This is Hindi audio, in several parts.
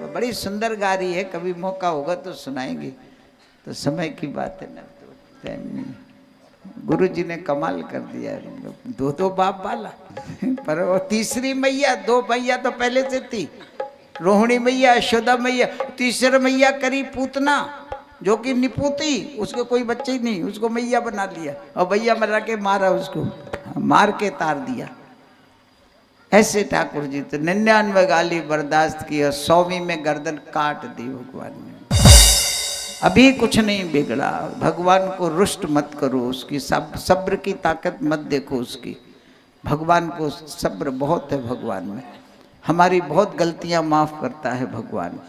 बड़ी सुंदर गा रही है, कभी मौका होगा तो सुनाएंगे। तो समय की बात है ना, तो टाइम नहीं। गुरु जी ने कमाल कर दिया, दो दो बाप वाला। पर वो तीसरी मैया, दो मैया तो पहले से थी, रोहिणी मैया, यशोदा मैया। तीसरी मैया करी पूतना, जो कि निपुती, उसके कोई बच्चे ही नहीं, उसको मैया बना लिया और भैया मरा के मारा, उसको मार के तार दिया। ऐसे ठाकुर जी तो 99 गाली बर्दाश्त की और 100वीं में गर्दन काट दी भगवान ने। अभी कुछ नहीं बिगड़ा, भगवान को रुष्ट मत करो, उसकी सब्र की ताकत मत देखो उसकी। भगवान को सब्र बहुत है, भगवान में हमारी बहुत गलतियां माफ करता है भगवान।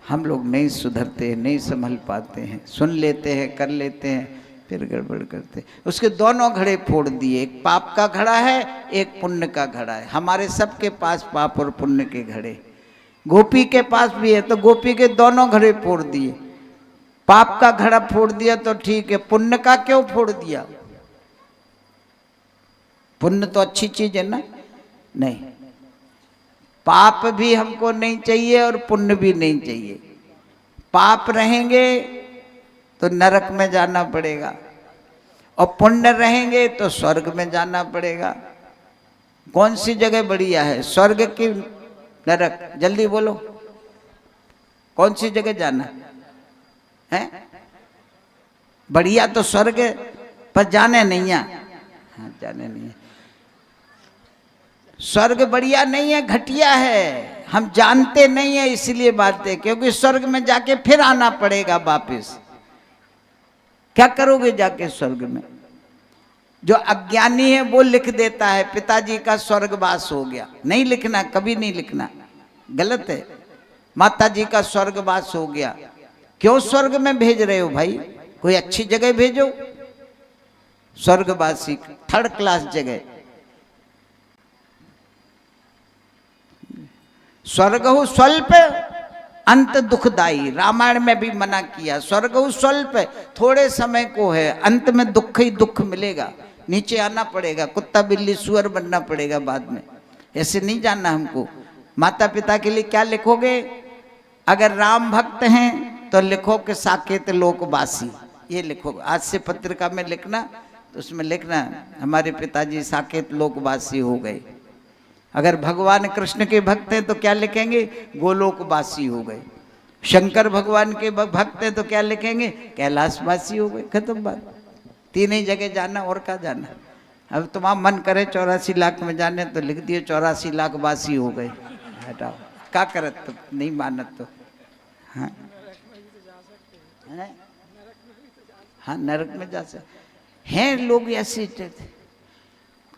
हम लोग नहीं सुधरते, नहीं संभल पाते हैं, सुन लेते हैं, कर लेते हैं, फिर गड़बड़ करते। उसके दोनों घड़े फोड़ दिए, एक पाप का घड़ा है, एक पुण्य का घड़ा है। हमारे सबके पास पाप और पुण्य के घड़े, गोपी के पास भी है, तो गोपी के दोनों घड़े फोड़ दिए। पाप का घड़ा फोड़ दिया तो ठीक है, पुण्य का क्यों फोड़ दिया? पुण्य तो अच्छी चीज है ना? नहीं, पाप भी हमको नहीं चाहिए और पुण्य भी नहीं चाहिए। पाप रहेंगे तो नरक में जाना पड़ेगा और पुण्य रहेंगे तो स्वर्ग में जाना पड़ेगा। कौन सी जगह बढ़िया है, स्वर्ग की नरक? जल्दी बोलो, कौन सी जगह जाना है? बढ़िया तो स्वर्ग है, पर जाने नहीं है। हाँ, जाने नहीं है। स्वर्ग बढ़िया नहीं है, घटिया है। हम जानते नहीं है इसलिए बात है, क्योंकि स्वर्ग में जाके फिर आना पड़ेगा वापिस। क्या करोगे जाके स्वर्ग में? जो अज्ञानी है वो लिख देता है पिताजी का स्वर्गवास हो गया। नहीं लिखना, कभी नहीं लिखना, गलत है। माताजी का स्वर्गवास हो गया। क्यों स्वर्ग में भेज रहे हो भाई? कोई अच्छी जगह भेजो। स्वर्गवासी थर्ड क्लास जगह। स्वर्गहु स्वल्प अंत दुखदाई, रामायण में भी मना किया। स्वर्गहु स्वल्प, थोड़े समय को है, अंत में दुख ही दुख मिलेगा। नीचे आना पड़ेगा, कुत्ता बिल्ली सुअर बनना पड़ेगा बाद में। ऐसे नहीं जानना हमको। माता पिता के लिए क्या लिखोगे? अगर राम भक्त हैं तो लिखो कि साकेत लोकवासी, ये लिखो। आज से पत्रिका में लिखना, तो उसमें लिखना हमारे पिताजी साकेत लोकवासी हो गए। अगर भगवान कृष्ण के भक्त हैं तो क्या लिखेंगे? गोलोकवासी हो गए। शंकर भगवान के भक्त हैं तो क्या लिखेंगे? कैलाशवासी हो गए। खत्म बात। तीन ही जगह जाना, और क्या जाना। अब तुम्हारा मन करे 84 लाख में जाने तो लिख दिए 84 लाख वासी हो गए। हटाओ, क्या करत तो नहीं मानत तो। हाँ, हाँ, नरक में जा सकते हैं लोग ऐसे।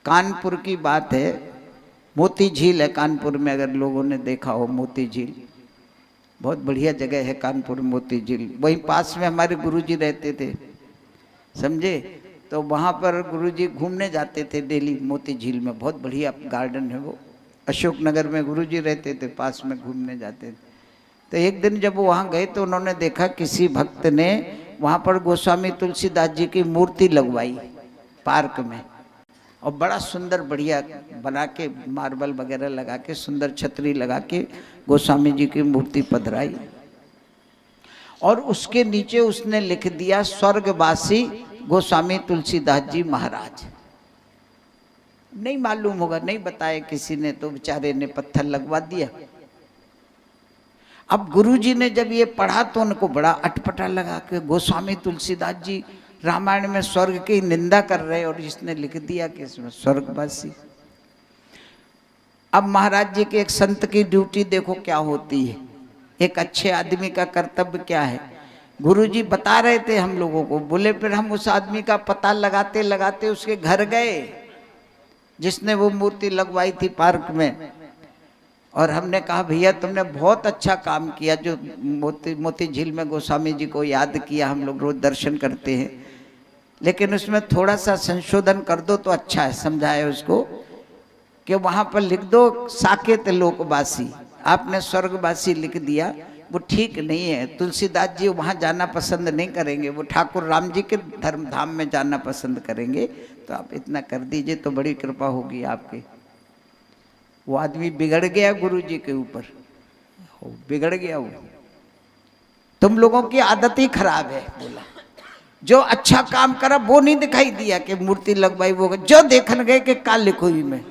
कानपुर की बात है, मोती झील है कानपुर में, अगर लोगों ने देखा हो मोती झील, बहुत बढ़िया जगह है कानपुर मोती झील। वहीं पास में हमारे गुरुजी रहते थे, समझे? तो वहाँ पर गुरुजी घूमने जाते थे डेली मोती झील में। बहुत बढ़िया गार्डन है वो। अशोक नगर में गुरुजी रहते थे, पास में घूमने जाते थे। तो एक दिन जब वो वहाँ गए तो उन्होंने देखा किसी भक्त ने वहाँ पर गोस्वामी तुलसीदास जी की मूर्ति लगवाई पार्क में, और बड़ा सुंदर बढ़िया बना के मार्बल वगैरह लगा के, सुंदर छतरी लगा के गोस्वामी जी की मूर्ति पधराई। और उसके नीचे उसने लिख दिया स्वर्गवासी गोस्वामी तुलसीदास जी महाराज। नहीं मालूम होगा, नहीं बताया किसी ने, तो बेचारे ने पत्थर लगवा दिया। अब गुरुजी ने जब ये पढ़ा तो उनको बड़ा अटपटा लगा कि गोस्वामी तुलसीदास जी रामायण में स्वर्ग की निंदा कर रहे और इसने लिख दिया कि इसमें स्वर्गवासी। अब महाराज जी के एक संत की ड्यूटी देखो क्या होती है, एक अच्छे आदमी का कर्तव्य क्या है। गुरुजी बता रहे थे हम लोगों को, बोले फिर हम उस आदमी का पता लगाते लगाते उसके घर गए जिसने वो मूर्ति लगवाई थी पार्क में, और हमने कहा भैया तुमने बहुत अच्छा काम किया जो मोती झील में गोस्वामी जी को याद किया। हम लोग रोज दर्शन करते हैं, लेकिन उसमें थोड़ा सा संशोधन कर दो तो अच्छा है। समझाया उसको कि वहाँ पर लिख दो साकेत लोकवासी, आपने स्वर्गवासी लिख दिया, वो ठीक नहीं है। तुलसीदास जी वहाँ जाना पसंद नहीं करेंगे, वो ठाकुर राम जी के धर्म धाम में जाना पसंद करेंगे। तो आप इतना कर दीजिए तो बड़ी कृपा होगी आपकी। वो आदमी बिगड़ गया गुरु जी के ऊपर, बिगड़ गया वो। तुम लोगों की आदत ही खराब है। बोला जो अच्छा काम करा वो नहीं दिखाई दिया कि मूर्ति लगवाई, वो जो देखने गए कि का लिखोई में